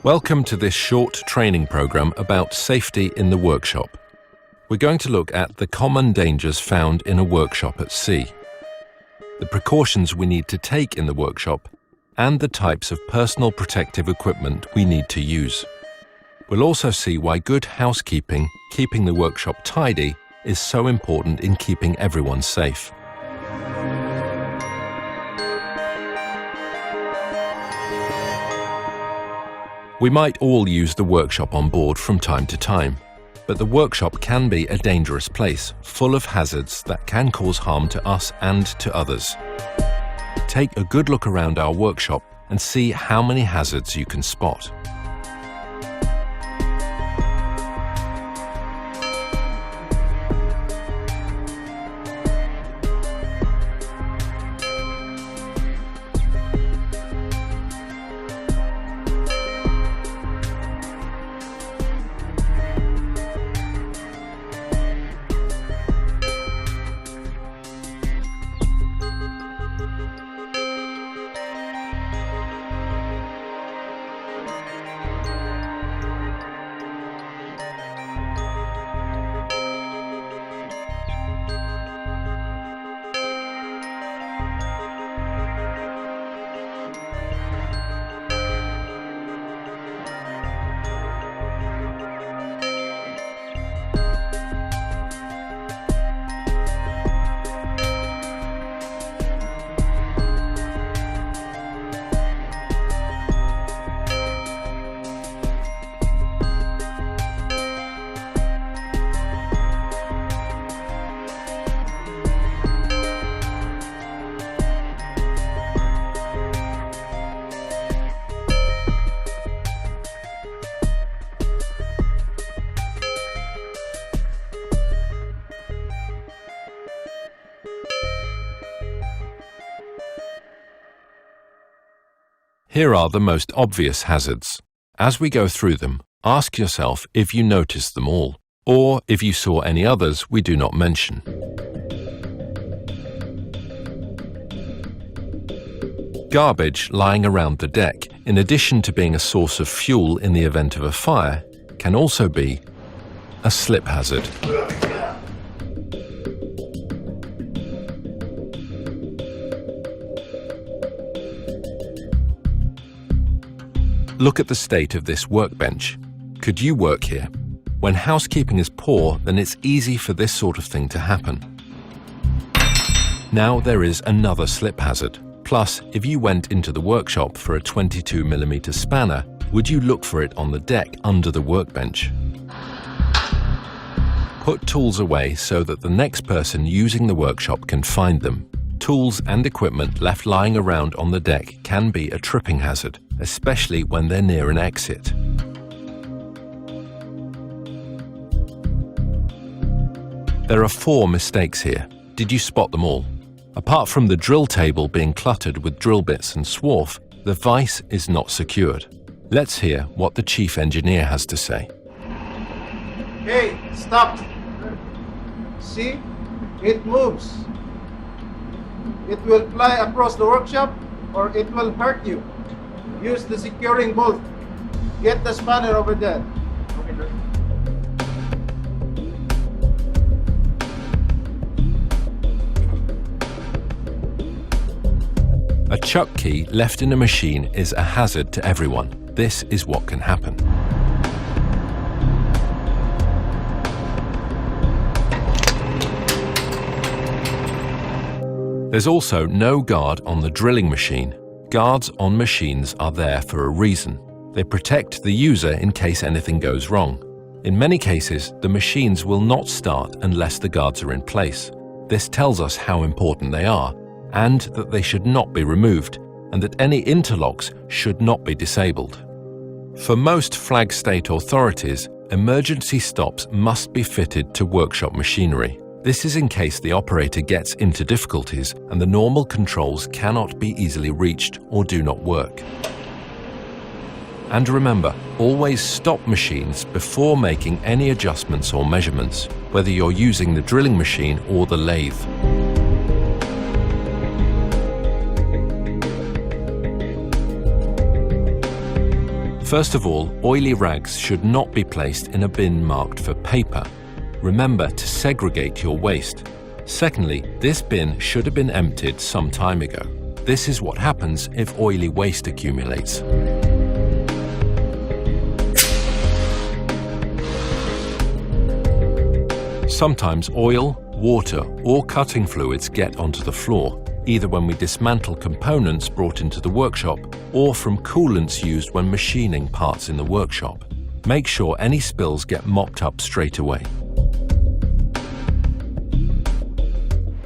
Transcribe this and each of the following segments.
Welcome to this short training program about safety in the workshop. We're going to look at the common dangers found in a workshop at sea, the precautions we need to take in the workshop, and the types of personal protective equipment we need to use. We'll also see why good housekeeping, keeping the workshop tidy, is so important in keeping everyone safe. We might all use the workshop on board from time to time, but the workshop can be a dangerous place, full of hazards that can cause harm to us and to others. Take a good look around our workshop and see how many hazards you can spot. Here are the most obvious hazards. As we go through them, ask yourself if you noticed them all, or if you saw any others we do not mention. Garbage lying around the deck, in addition to being a source of fuel in the event of a fire, can also be a slip hazard. Look at the state of this workbench. Could you work here? When housekeeping is poor, then it's easy for this sort of thing to happen. Now there is another slip hazard. Plus, if you went into the workshop for a 22mm spanner, would you look for it on the deck under the workbench? Put tools away so that the next person using the workshop can find them. Tools and equipment left lying around on the deck can be a tripping hazard, especially when they're near an exit. There are 4 mistakes here. Did you spot them all? Apart from the drill table being cluttered with drill bits and swarf, the vise is not secured. Let's hear what the chief engineer has to say. Hey, stop! See? It moves. It will fly across the workshop or it will hurt you. Use the securing bolt. Get the spanner over there. A chuck key left in a machine is a hazard to everyone. This is what can happen. There's also no guard on the drilling machine. Guards on machines are there for a reason. They protect the user in case anything goes wrong. In many cases, the machines will not start unless the guards are in place. This tells us how important they are, and that they should not be removed, and that any interlocks should not be disabled. For most flag state authorities, emergency stops must be fitted to workshop machinery. This is in case the operator gets into difficulties and the normal controls cannot be easily reached or do not work. And remember, always stop machines before making any adjustments or measurements, whether you're using the drilling machine or the lathe. First of all, oily rags should not be placed in a bin marked for paper. Remember to segregate your waste. Secondly, this bin should have been emptied some time ago. This is what happens if oily waste accumulates. Sometimes oil, water, or cutting fluids get onto the floor, either when we dismantle components brought into the workshop or from coolants used when machining parts in the workshop. Make sure any spills get mopped up straight away.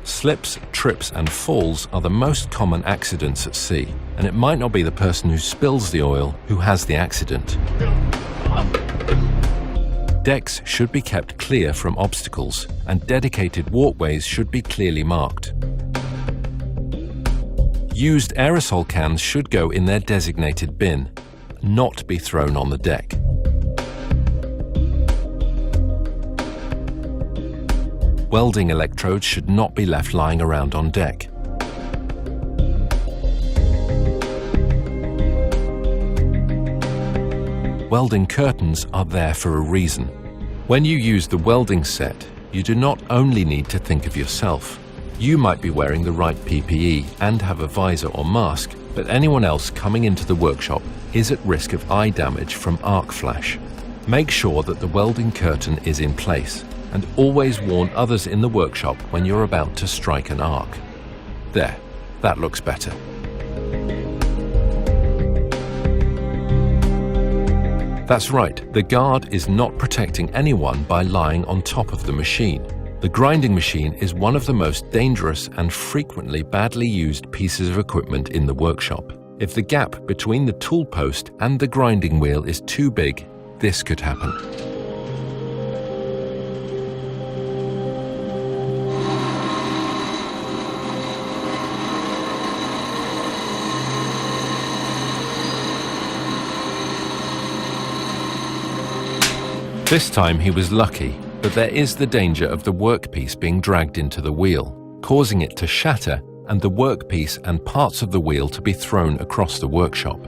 Slips, trips, and falls are the most common accidents at sea, and it might not be the person who spills the oil who has the accident. Decks should be kept clear from obstacles, and dedicated walkways should be clearly marked. Used aerosol cans should go in their designated bin, not be thrown on the deck. Welding electrodes should not be left lying around on deck. Welding curtains are there for a reason. When you use the welding set, you do not only need to think of yourself. You might be wearing the right PPE and have a visor or mask, but anyone else coming into the workshop is at risk of eye damage from arc flash. Make sure that the welding curtain is in place, and always warn others in the workshop when you're about to strike an arc. There, that looks better. That's right, the guard is not protecting anyone by lying on top of the machine. The grinding machine is one of the most dangerous and frequently badly used pieces of equipment in the workshop. If the gap between the tool post and the grinding wheel is too big, this could happen. This time he was lucky, but there is the danger of the workpiece being dragged into the wheel, causing it to shatter and the workpiece and parts of the wheel to be thrown across the workshop.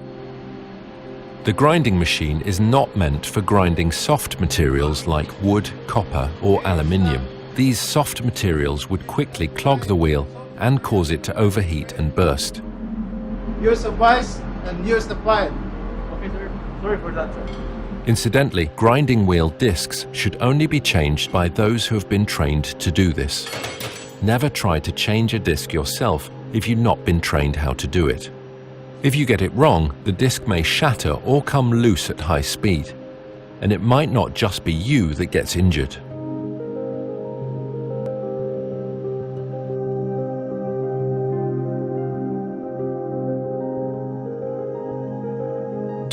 The grinding machine is not meant for grinding soft materials like wood, copper, or aluminium. These soft materials would quickly clog the wheel and cause it to overheat and burst. Use a vise and use the file. Okay, sir. Sorry for that, sir. Incidentally, grinding wheel discs should only be changed by those who have been trained to do this. Never try to change a disc yourself if you've not been trained how to do it. If you get it wrong, the disc may shatter or come loose at high speed, and it might not just be you that gets injured.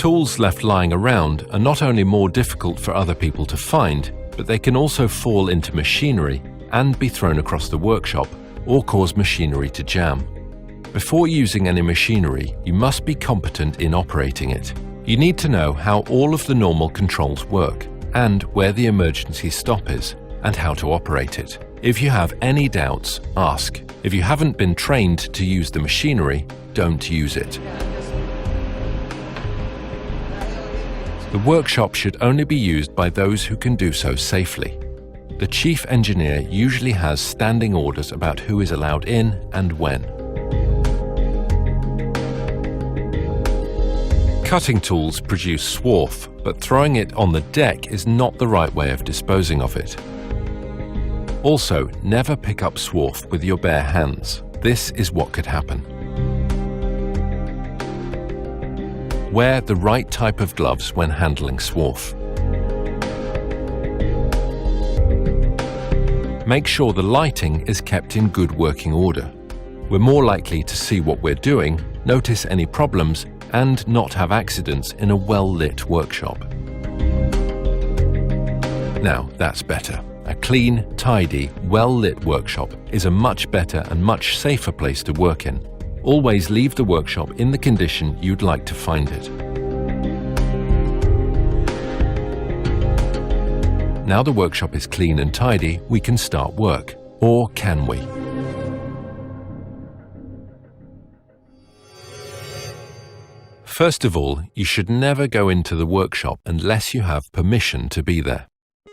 Tools left lying around are not only more difficult for other people to find, but they can also fall into machinery and be thrown across the workshop or cause machinery to jam. Before using any machinery, you must be competent in operating it. You need to know how all of the normal controls work and where the emergency stop is and how to operate it. If you have any doubts, ask. If you haven't been trained to use the machinery, don't use it. The workshop should only be used by those who can do so safely. The chief engineer usually has standing orders about who is allowed in and when. Cutting tools produce swarf, but throwing it on the deck is not the right way of disposing of it. Also, never pick up swarf with your bare hands. This is what could happen. Wear the right type of gloves when handling swarf. Make sure the lighting is kept in good working order. We're more likely to see what we're doing, notice any problems, and not have accidents in a well-lit workshop. Now, that's better. A clean, tidy, well-lit workshop is a much better and much safer place to work in. Always leave the workshop in the condition you'd like to find it. Now the workshop is clean and tidy, we can start work. Or can we? First of all, you should never go into the workshop unless you have permission to be there.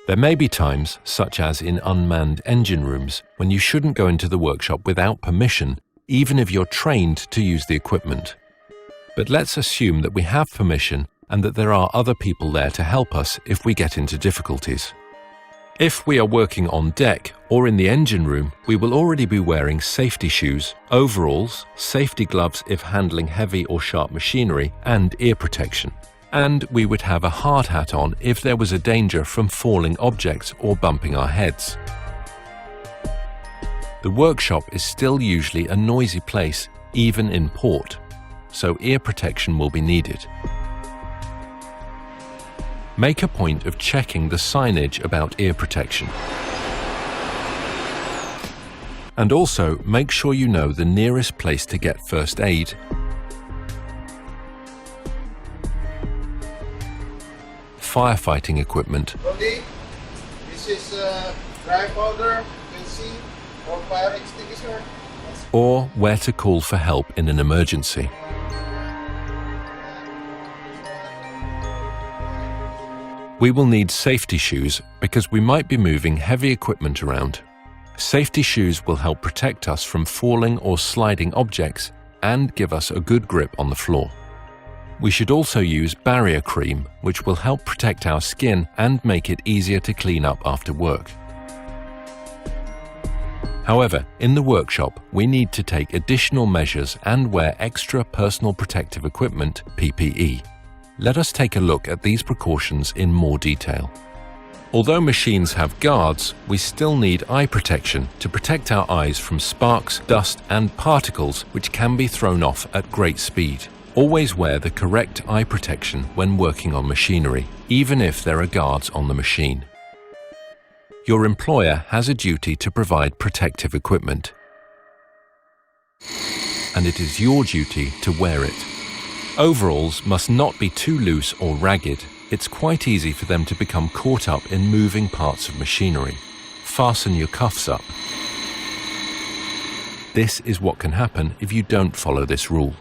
There may be times, such as in unmanned engine rooms, when you shouldn't go into the workshop without permission, even if you're trained to use the equipment. But let's assume that we have permission and that there are other people there to help us if we get into difficulties. If we are working on deck or in the engine room, we will already be wearing safety shoes, overalls, safety gloves if handling heavy or sharp machinery, and ear protection. And we would have a hard hat on if there was a danger from falling objects or bumping our heads. The workshop is still usually a noisy place, even in port, so ear protection will be needed. Make a point of checking the signage about ear protection. And also make sure you know the nearest place to get first aid, firefighting equipment, Okay, this is dry powder, you can see, or fire extinguisher. or where to call for help in an emergency. We will need safety shoes because we might be moving heavy equipment around. Safety shoes will help protect us from falling or sliding objects and give us a good grip on the floor. We should also use barrier cream, which will help protect our skin and make it easier to clean up after work. However, in the workshop, we need to take additional measures and wear extra personal protective equipment, PPE. Let us take a look at these precautions in more detail. Although machines have guards, we still need eye protection to protect our eyes from sparks, dust, and particles which can be thrown off at great speed. Always wear the correct eye protection when working on machinery, even if there are guards on the machine. Your employer has a duty to provide protective equipment, and it is your duty to wear it. Overalls must not be too loose or ragged. It's quite easy for them to become caught up in moving parts of machinery. Fasten your cuffs up. This is what can happen if you don't follow this rule.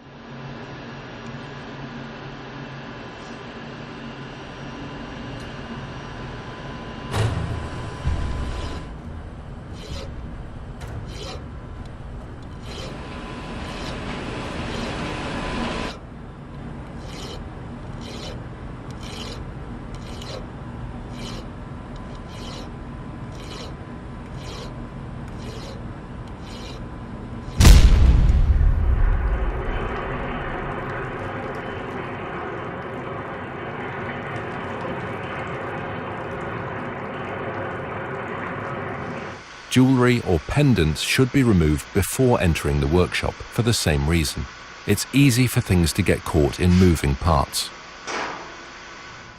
Jewelry or pendants should be removed before entering the workshop for the same reason. It's easy for things to get caught in moving parts.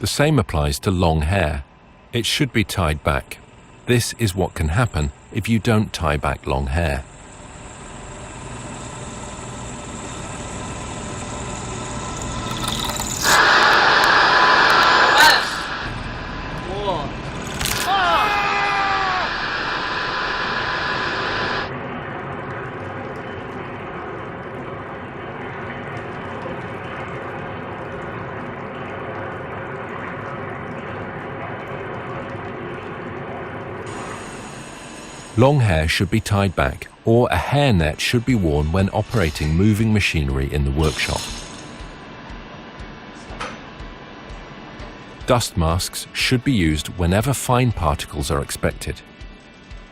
The same applies to long hair. It should be tied back. This is what can happen if you don't tie back long hair. Long hair should be tied back, or a hairnet should be worn when operating moving machinery in the workshop. Dust masks should be used whenever fine particles are expected.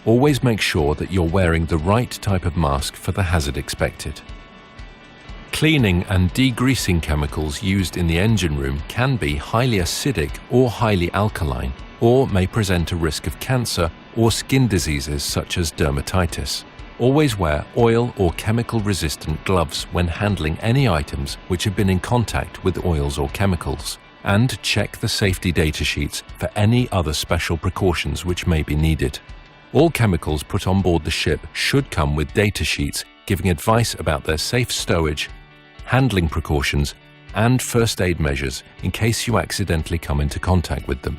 Always make sure that you're wearing the right type of mask for the hazard expected. Cleaning and degreasing chemicals used in the engine room can be highly acidic or highly alkaline, or may present a risk of cancer or skin diseases such as dermatitis. Always wear oil or chemical-resistant gloves when handling any items which have been in contact with oils or chemicals, and check the safety data sheets for any other special precautions which may be needed. All chemicals put on board the ship should come with data sheets giving advice about their safe stowage, handling precautions, and first aid measures in case you accidentally come into contact with them.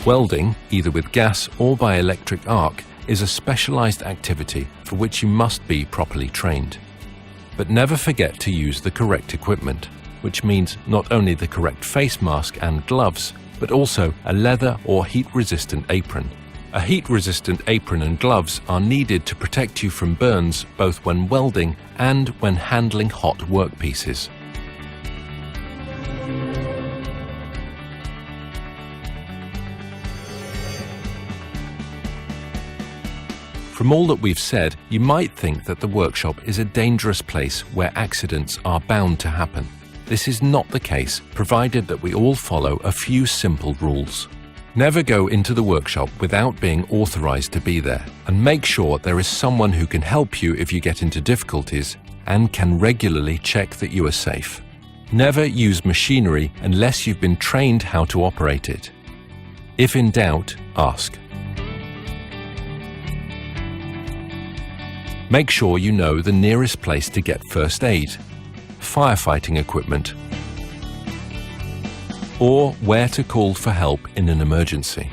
Welding, either with gas or by electric arc, is a specialized activity for which you must be properly trained. But never forget to use the correct equipment, which means not only the correct face mask and gloves, but also a leather or heat-resistant apron. A heat-resistant apron and gloves are needed to protect you from burns both when welding and when handling hot workpieces. From all that we've said, you might think that the workshop is a dangerous place where accidents are bound to happen. This is not the case, provided that we all follow a few simple rules. Never go into the workshop without being authorized to be there, and make sure there is someone who can help you if you get into difficulties and can regularly check that you are safe. Never use machinery unless you've been trained how to operate it. If in doubt, ask. Make sure you know the nearest place to get first aid, firefighting equipment, or where to call for help in an emergency.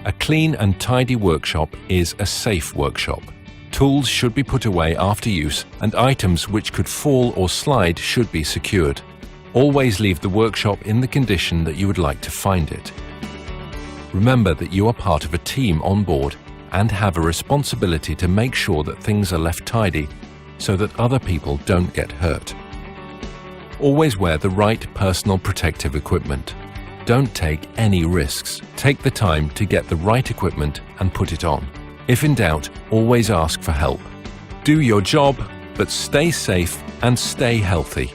A clean and tidy workshop is a safe workshop. Tools should be put away after use, and items which could fall or slide should be secured. Always leave the workshop in the condition that you would like to find it. Remember that you are part of a team on board and have a responsibility to make sure that things are left tidy so that other people don't get hurt. Always wear the right personal protective equipment. Don't take any risks. Take the time to get the right equipment and put it on. If in doubt, always ask for help. Do your job, but stay safe and stay healthy.